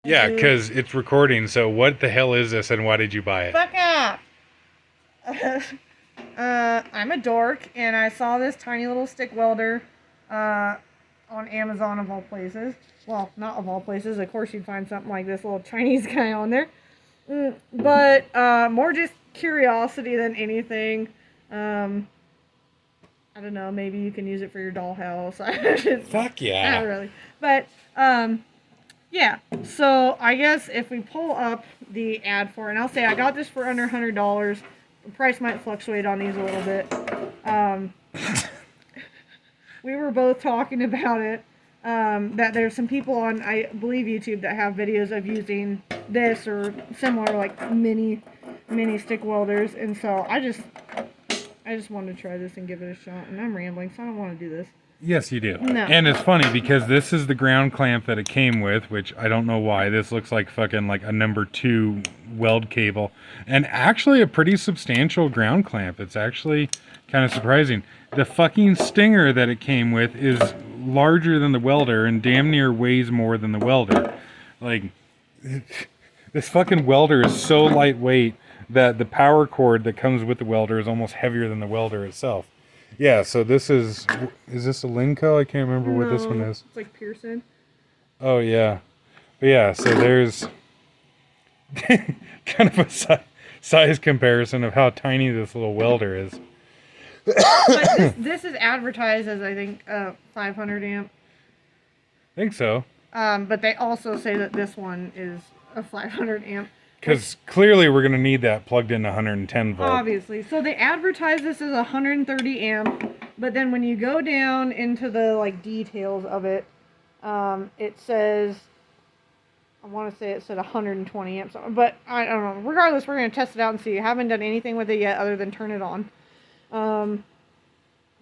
Yeah, because it's recording. So what the hell is this, and why did you buy it? Fuck off! I'm a dork, and I saw this tiny little stick welder on Amazon of all places. Well, not of all places. Of course, you'd find something like this little Chinese guy on there. But more just curiosity than anything. I don't know. Maybe you can use it for your dollhouse. Fuck yeah! Not really, but yeah. So I guess if we pull up the ad for it, and I'll say I got this for under $100. The price might fluctuate on these a little bit. We were both talking about it. That there's some people on, I believe, YouTube that have videos of using this or similar, like mini stick welders, and so I just wanted to try this and give it a shot. And I'm rambling, so I don't want to do this. Yes, you do. No. And it's funny because this is the ground clamp that it came with, which I don't know why. This looks like fucking like a number 2 weld cable, and actually a pretty substantial ground clamp. It's actually kind of surprising. The fucking stinger that it came with is larger than the welder and damn near weighs more than the welder. Like, this fucking welder is so lightweight that the power cord that comes with the welder is almost heavier than the welder itself. Yeah, so this is this a Linco? I can't remember what this one is. It's like Pearson. Oh, yeah. But yeah, so there's kind of a size comparison of how tiny this little welder is. But this is advertised as, I think, 500 amp. I think so. But they also say that this one is a 500 amp. Because clearly we're going to need that plugged in 110 volt. Obviously. So they advertise this as 130 amp, but then when you go down into the like details of it, it says, I want to say it said 120 amps, but I don't know. Regardless, we're going to test it out and see. I haven't done anything with it yet other than turn it on.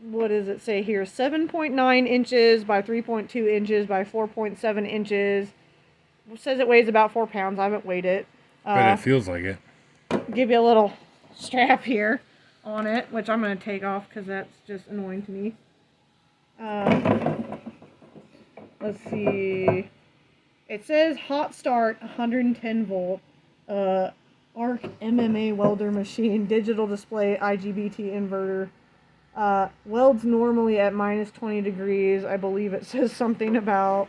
What does it say here? 7.9 inches by 3.2 inches by 4.7 inches. It says it weighs about 4 pounds. I haven't weighed it. But it feels like it. Give you a little strap here on it, which I'm going to take off because that's just annoying to me. Let's see. It says hot start 110 volt. Arc MMA welder machine, digital display, IGBT inverter. Welds normally at minus 20 degrees. I believe it says something about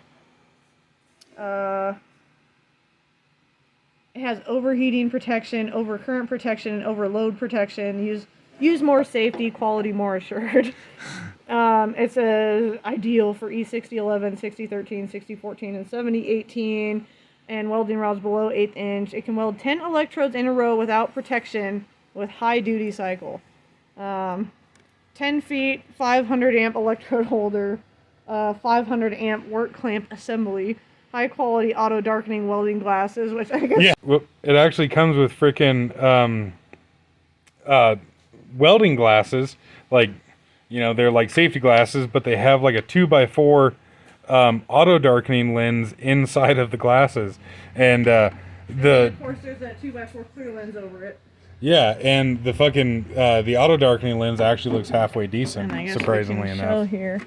it has overheating protection, overcurrent protection, and overload protection. Use more safety, quality more assured. It says ideal for E6011, 6013, 6014, and 7018, and welding rods below 1/8 inch. It can weld 10 electrodes in a row without protection with high duty cycle. 10 feet, 500 amp electrode holder, 500 amp work clamp assembly. High quality auto darkening welding glasses, which I guess... Yeah, well, it actually comes with frickin' welding glasses. Like, you know, they're like safety glasses, but they have like a 2x4 auto darkening lens inside of the glasses. And of course, there's that 2x4 clear lens over it. Yeah, and the fucking the auto darkening lens actually looks halfway decent, surprisingly enough. Show here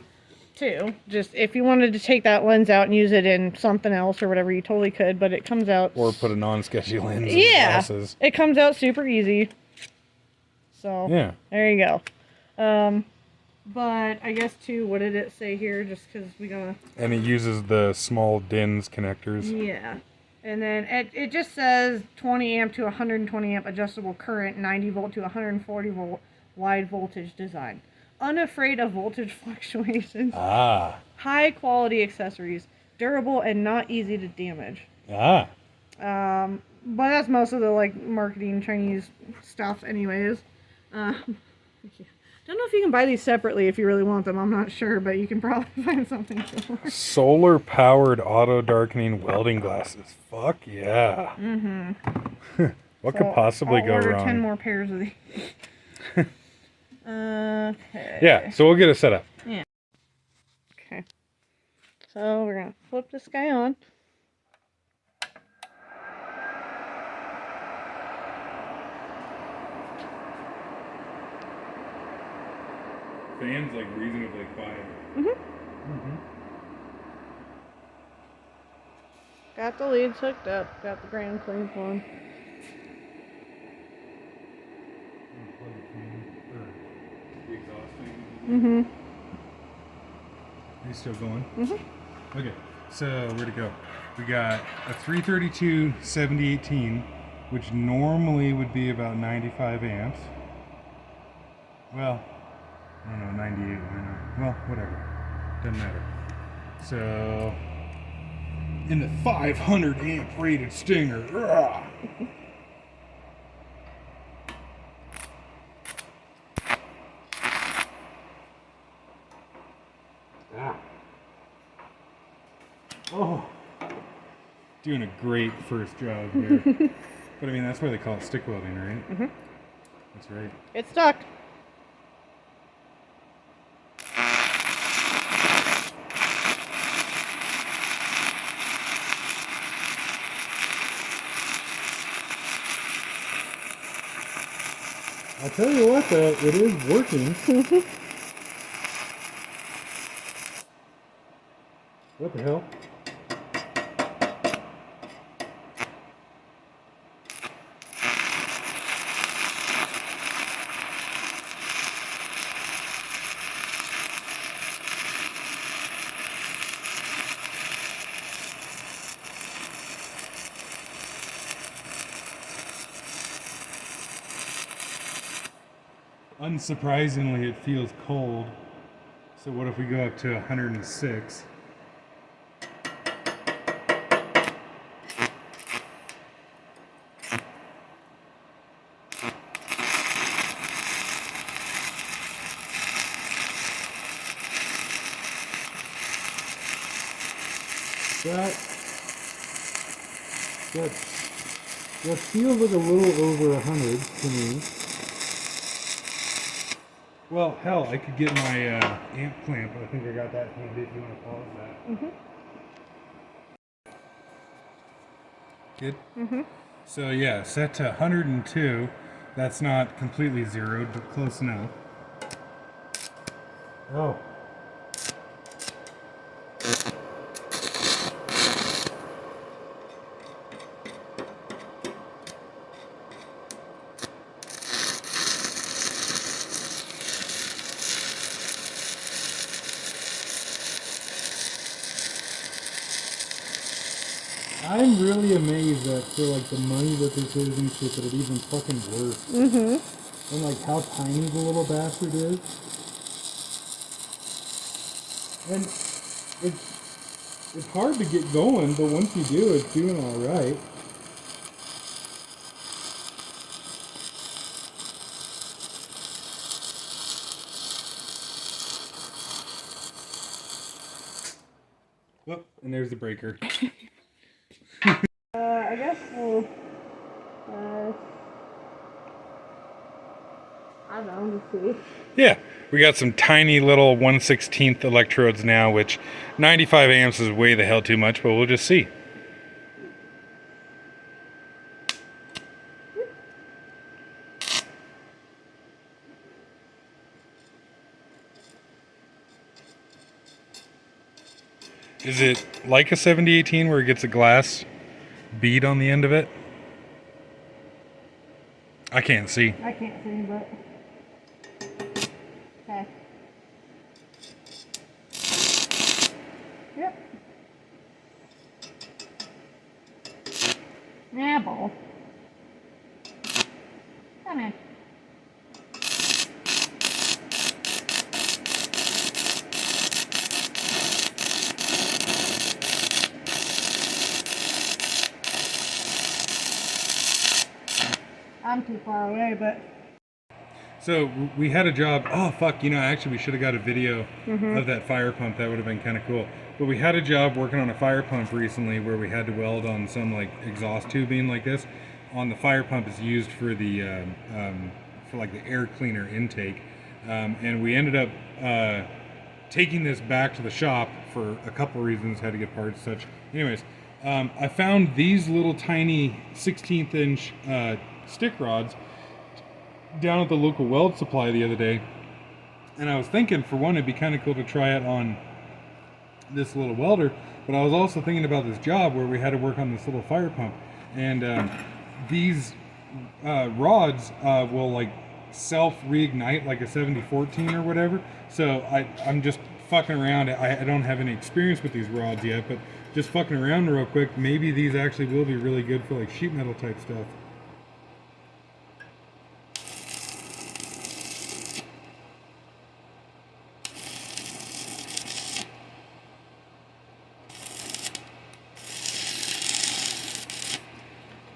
too. Just if you wanted to take that lens out and use it in something else or whatever, you totally could, but it comes out... Or put a non-sketchy lens in the glasses. It comes out super easy. So, yeah. There you go. But I guess too, what did it say here? Just because we gotta... And it uses the small DINS connectors. Yeah. And then it just says 20 amp to 120 amp adjustable current, 90 volt to 140 volt wide voltage design. Unafraid of voltage fluctuations. High quality accessories. Durable and not easy to damage. But that's most of the like marketing Chinese stuff anyways. Don't know if you can buy these separately if you really want them. I'm not sure, but you can probably find something similar. Solar powered auto darkening welding glasses. Fuck yeah. What could possibly go order wrong? 10 more pairs of these. Okay. Yeah, so we'll get it set up. Yeah. Okay. So we're gonna flip this guy on. Fan's like reasonably quiet. Got the leads hooked up. Got the ground clamp on. The exhaust thing. Mm-hmm. Are you still going? Mm-hmm. Okay, so where'd it go? We got a 332 7018, which normally would be about 95 amps. Well, I don't know, 98, why not? Well, whatever. Doesn't matter. So, in the 500 amp rated Stinger. Rah! Ah. Oh, doing a great first job here. But I mean, that's why they call it stick welding, right? Mm-hmm. That's right. It's stuck. I'll tell you what, though, it is working. What the hell? Unsurprisingly, it feels cold. So what if we go up to 106? That feels like a little over 100 to me. Well, hell, I could get my amp clamp. I think I got that handy if you want to pause that. Mm-hmm. Good? Mm-hmm. So yeah, set to 102. That's not completely zeroed, but close enough. Oh. I'm really amazed that for like the money that this is and shit that it even fucking works. Mm-hmm. And like how tiny the little bastard is. And it's hard to get going, but once you do, it's doing alright. Oh, and there's the breaker. I guess we'll, I don't know, let's see. Yeah, we got some tiny little 1/16 electrodes now, which 95 amps is way the hell too much, but we'll just see. Is it like a 7018 where it gets a glass bead on the end of it? I can't see. I can't see, but okay. Yep. Yeah, ball. Come in. I'm too far away, but. So we had a job. Oh fuck! You know, actually, we should have got a video of that fire pump. That would have been kind of cool. But we had a job working on a fire pump recently where we had to weld on some like exhaust tubing like this. On the fire pump is used for the for like the air cleaner intake, and we ended up taking this back to the shop for a couple reasons. Had to get parts, such. Anyways, I found these little tiny 16th inch stick rods down at the local weld supply the other day, and I was thinking, for one, it'd be kind of cool to try it on this little welder, But I was also thinking about this job where we had to work on this little fire pump, and these rods will like self reignite like a 7014 or whatever. So I'm just fucking around. I don't have any experience with these rods yet, but just fucking around real quick, maybe these actually will be really good for like sheet metal type stuff.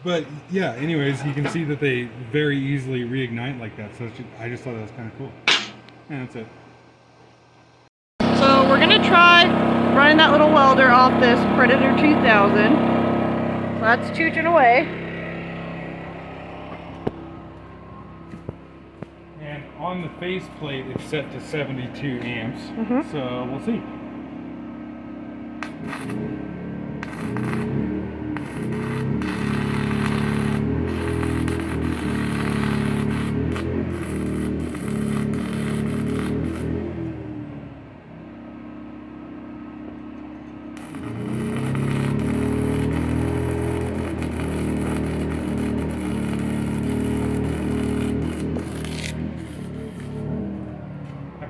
But yeah, anyways, you can see that they very easily reignite like that. So I just thought that was kind of cool. And that's it. So we're gonna try running that little welder off this Predator 2000. So that's chooching away. And on the faceplate, it's set to 72 amps. So we'll see.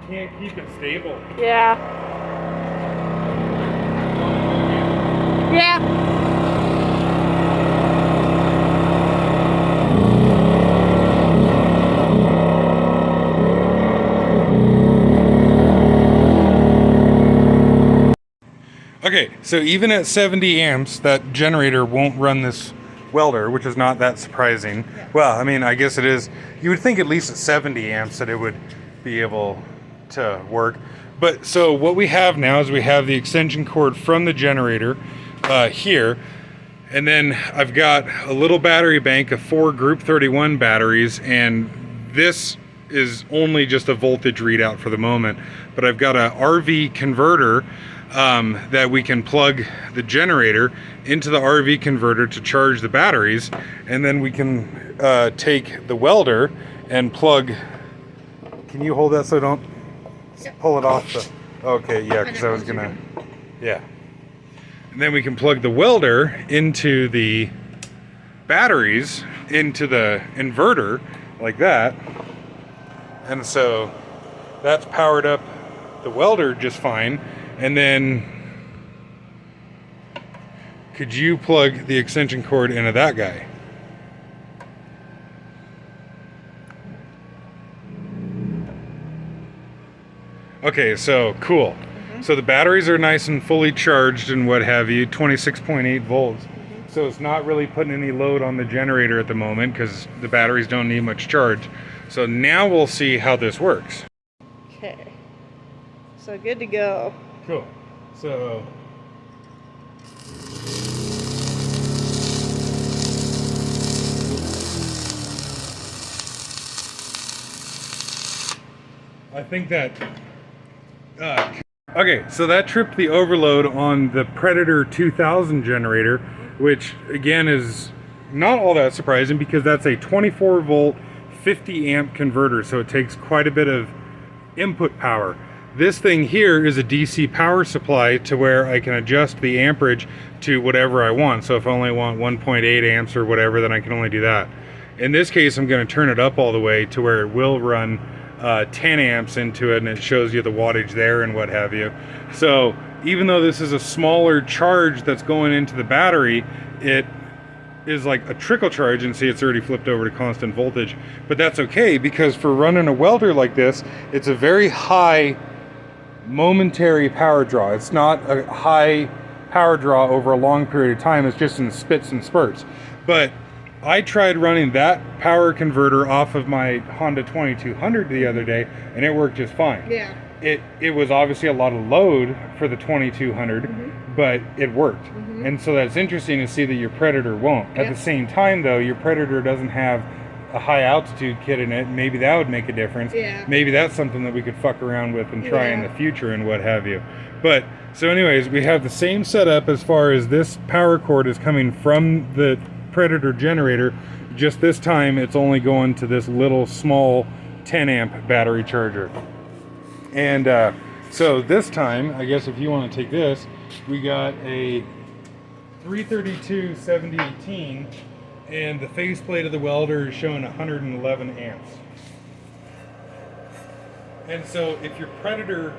Can't keep it stable. Yeah. Yeah. Okay, so even at 70 amps, that generator won't run this welder, which is not that surprising. Yeah. Well, I mean, I guess it is. You would think at least at 70 amps that it would be able to work. But so what we have now is we have the extension cord from the generator here, and then I've got a little battery bank of 4 group 31 batteries, and this is only just a voltage readout for the moment, but I've got a RV converter that we can plug the generator into the RV converter to charge the batteries, and then we can take the welder and plug. Can you hold that so I don't pull it off the... Okay, yeah, because I was gonna... Yeah. And then we can plug the welder into the batteries, into the inverter, like that. And so that's powered up the welder just fine. And then could you plug the extension cord into that guy? Okay, so cool. So the batteries are nice and fully charged and what have you, 26.8 volts. So it's not really putting any load on the generator at the moment because the batteries don't need much charge. So now we'll see how this works. Okay. So good to go. Cool. So I think that okay, so that tripped the overload on the Predator 2000 generator, which again is not all that surprising because that's a 24 volt 50 amp converter, so it takes quite a bit of input power. This thing here is a DC power supply to where I can adjust the amperage to whatever I want. So if I only want 1.8 amps or whatever, then I can only do that. In this case, I'm going to turn it up all the way to where it will run 10 amps into it, and it shows you the wattage there and what have you. So even though this is a smaller charge that's going into the battery, it is like a trickle charge, and see it's already flipped over to constant voltage. But that's okay, because for running a welder like this, it's a very high momentary power draw. It's not a high power draw over a long period of time. It's just in spits and spurts. But I tried running that power converter off of my Honda 2200 the other day, and it worked just fine. Yeah. It was obviously a lot of load for the 2200, but it worked. And so that's interesting to see that your Predator won't. At the same time, though, your Predator doesn't have a high altitude kit in it. Maybe that would make a difference. Yeah. Maybe that's something that we could fuck around with and try in the future and what have you. But so anyways, we have the same setup as far as this power cord is coming from the Predator generator. Just this time it's only going to this little small 10 amp battery charger. And so this time, I guess if you want to take this, we got a 332 7018, and the faceplate of the welder is showing 111 amps. And so if your Predator,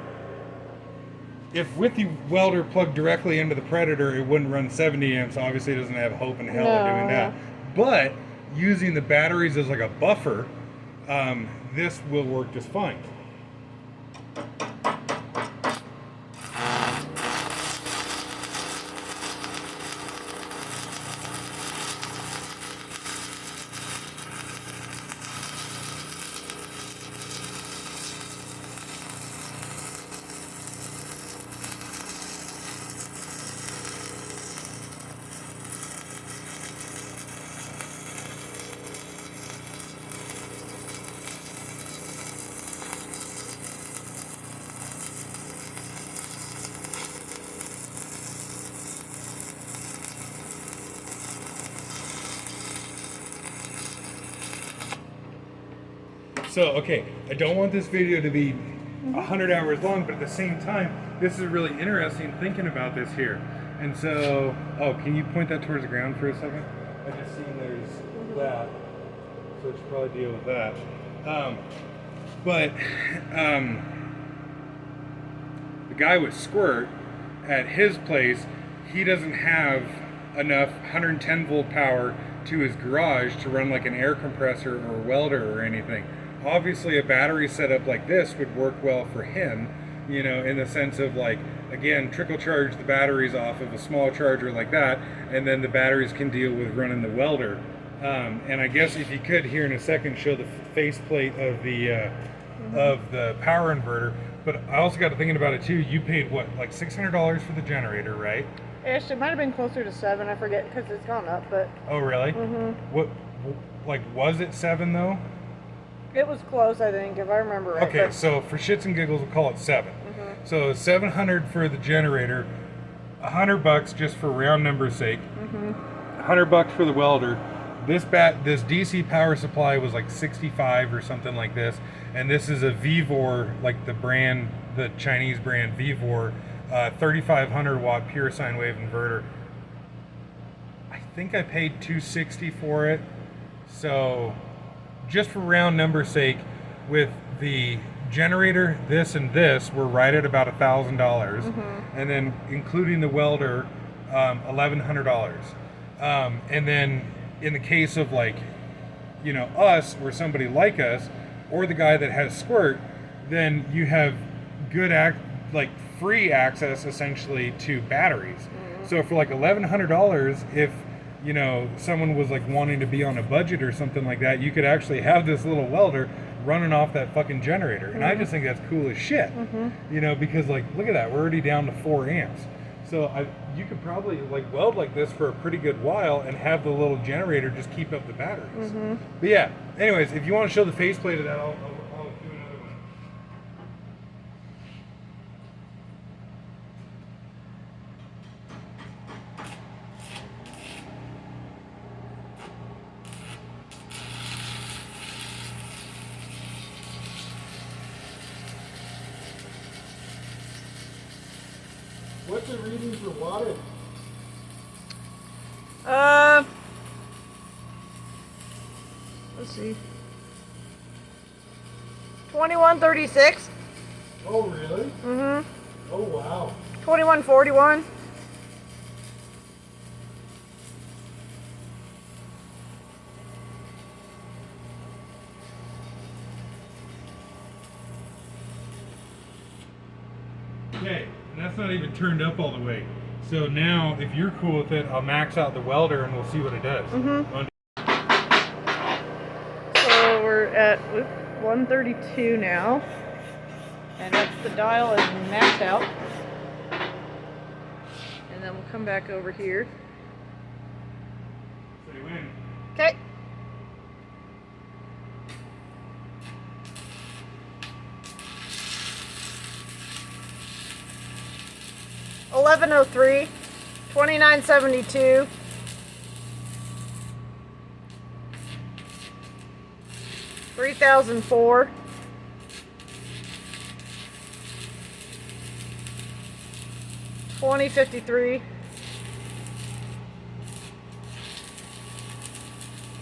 if with the welder plugged directly into the Predator, it wouldn't run 70 amps. Obviously, it doesn't have hope in hell of doing that. But using the batteries as like a buffer, this will work just fine. So, okay, I don't want this video to be 100 hours long, but at the same time, this is really interesting thinking about this here. And so, oh, can you point that towards the ground for a second? I just seen there's that, so I should probably deal with that. The guy with Squirt, at his place, he doesn't have enough 110 volt power to his garage to run like an air compressor or a welder or anything. Obviously, a battery setup like this would work well for him, you know, in the sense of like, again, trickle charge the batteries off of a small charger like that, and then the batteries can deal with running the welder. And I guess if you could here in a second show the faceplate of the power inverter. But I also got to thinking about it too. You paid what, like $600 for the generator, right? Ish, it might have been closer to 7. I forget because it's gone up, but. Oh really? What, like, was it 7 though? It was close, I think, if I remember right. Okay, so for shits and giggles, we'll call it 7. So $700 for the generator, $100 just for round number sake, $100 for the welder. This DC power supply was like 65 or something like this, and this is a vevor, like the brand, the Chinese brand vevor, 3500 watt pure sine wave inverter. I think I paid $260 for it, so. Just for round number sake, with the generator, this and this, we're right at about $1,000, and then including the welder, $1,100. And then in the case of like, you know, us or somebody like us, or the guy that has Squirt, then you have good free access essentially to batteries. So for like $1,100, if you know, someone was like wanting to be on a budget or something like that, you could actually have this little welder running off that fucking generator. And I just think that's cool as shit. You know, because like, look at that, we're already down to 4 amps. So you could probably like weld like this for a pretty good while and have the little generator just keep up the batteries. But yeah, anyways, if you want to show the faceplate of that, I'll do another one. What's the reading for wattage? Let's see. 2136. Oh, really? Oh, wow. 2141. Okay, and that's not even turned up all the way. So now, if you're cool with it, I'll max out the welder and we'll see what it does. So we're at 132 now, and that's the dial is maxed out. And then we'll come back over here. Say when. Okay. $11.03, $29.72, $3,004, 2053.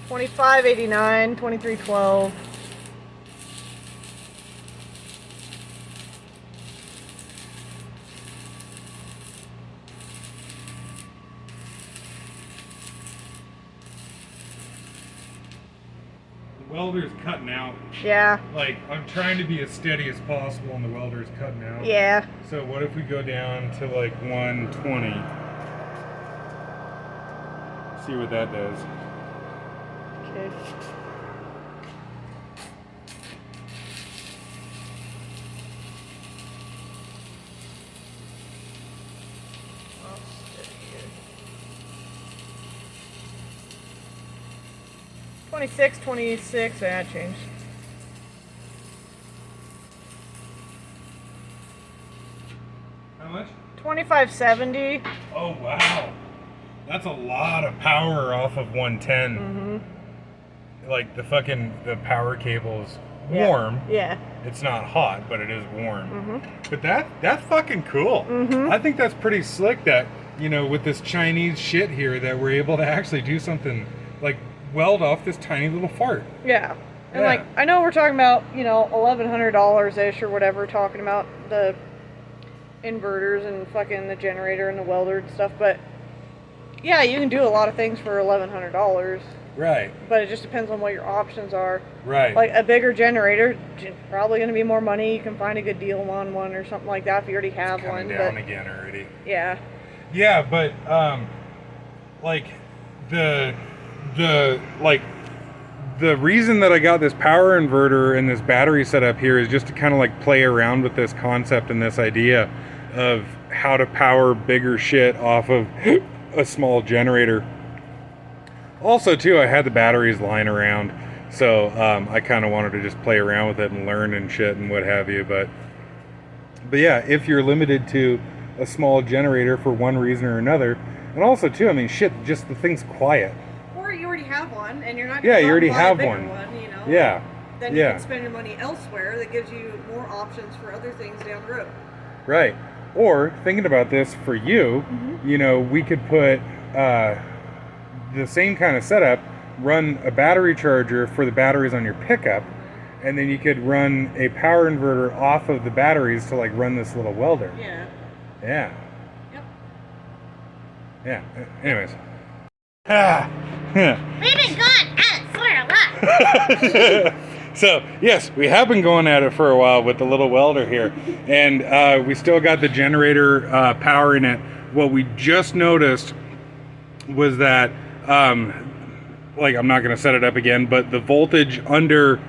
2589, 2312. The welder's cutting out. Yeah. Like, I'm trying to be as steady as possible and the welder's cutting out. Yeah. So what if we go down to like 120? See what that does. Okay. Twenty-six, 26, that changed. How much? 2570. Oh wow, that's a lot of power off of 110. Mm-hmm. Like the power cable's Yeah. warm. Yeah. It's not hot, but it is warm. Mm-hmm. But that's fucking cool. Mm-hmm. I think that's pretty slick that, you know, with this Chinese shit here, that we're able to actually do something like weld off this tiny little fart. Yeah. And Yeah. like, I know we're talking about, you know, $1,100-ish or whatever, talking about the inverters and fucking the generator and the welder and stuff, but yeah, you can do a lot of things for $1,100. Right. But it just depends on what your options are. Right. Like a bigger generator, probably going to be more money. You can find a good deal on one or something like that if you already have it's coming one. down But again already. yeah. Yeah, but like the reason that I got this power inverter and this battery set up here is just to kind of like play around with this concept and this idea of how to power bigger shit off of a small generator. Also, too, I had the batteries lying around, so I kind of wanted to just play around with it and learn and shit and what have you. But yeah, if you're limited to a small generator for one reason or another, and also too, I mean, shit, just the thing's quiet. Or you already have one, and you're not. Yeah, you already buy have a bigger one. You know. Yeah. Then you yeah. can spend your money elsewhere. That gives you more options for other things down the road. Right. Or thinking about this for you, you know, we could put the same kind of setup, run a battery charger for the batteries on your pickup, and then you could run a power inverter off of the batteries to like run this little welder. Yeah. Yeah. Yep. Yeah. Anyways. Ah. We've been going at it for a while. So, yes, we have been going at it for a while with the little welder here. And we still got the generator powering it. What we just noticed was that, like, I'm not going to set it up again, but the voltage under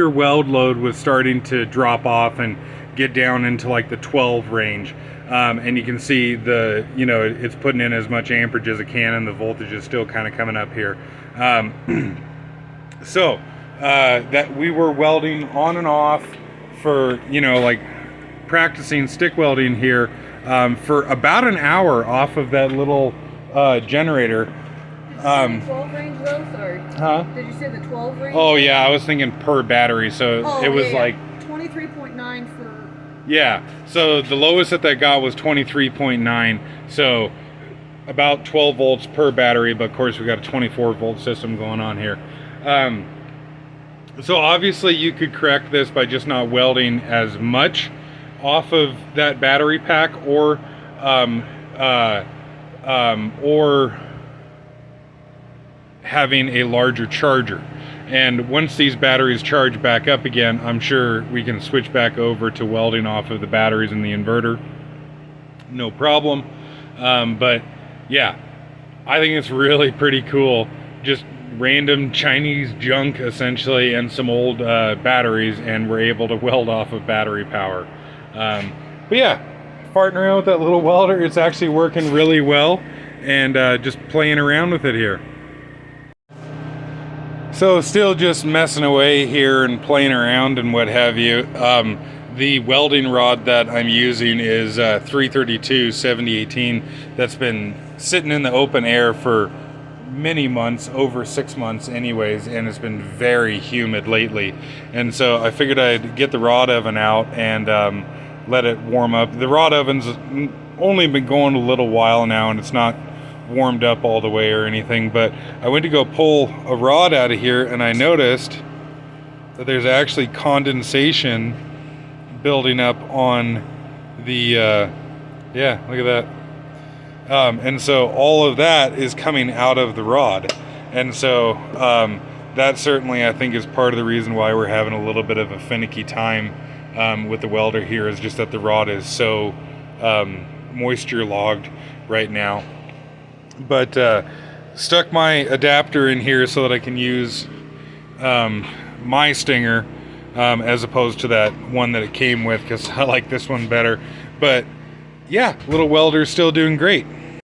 weld load was starting to drop off and get down into like the 12 range. And you can see the, you know, it's putting in as much amperage as it can, and the voltage is still kind of coming up here. So that we were welding on and off for, you know, like practicing stick welding here for about an hour off of that little generator. Did you say the 12 range though? Sorry. Huh? Did you say the 12 range? Oh yeah, I was thinking per battery, so it was like 23.9 for. Yeah, so the lowest that got was 23.9, so about 12 volts per battery, but of course we got a 24 volt system going on here. So obviously you could correct this by just not welding as much off of that battery pack, or having a larger charger. And once these batteries charge back up again, I'm sure we can switch back over to welding off of the batteries in the inverter. No problem. But yeah, I think it's really pretty cool. Just random Chinese junk essentially, and some old batteries, and we're able to weld off of battery power. But yeah, farting around with that little welder, it's actually working really well, and just playing around with it here. So still just messing away here and playing around and what have you. The welding rod that I'm using is 332 7018. That's been sitting in the open air for many months, over 6 months anyways, and it's been very humid lately. And so I figured I'd get the rod oven out and let it warm up. The rod oven's only been going a little while now, and it's not warmed up all the way or anything, but I went to go pull a rod out of here, and I noticed that there's actually condensation building up on the yeah, look at that. And so all of that is coming out of the rod, and so that certainly, I think, is part of the reason why we're having a little bit of a finicky time with the welder here, is just that the rod is so moisture logged right now. But stuck my adapter in here so that I can use my stinger as opposed to that one that it came with, because I like this one better. But yeah, little welder's still doing great.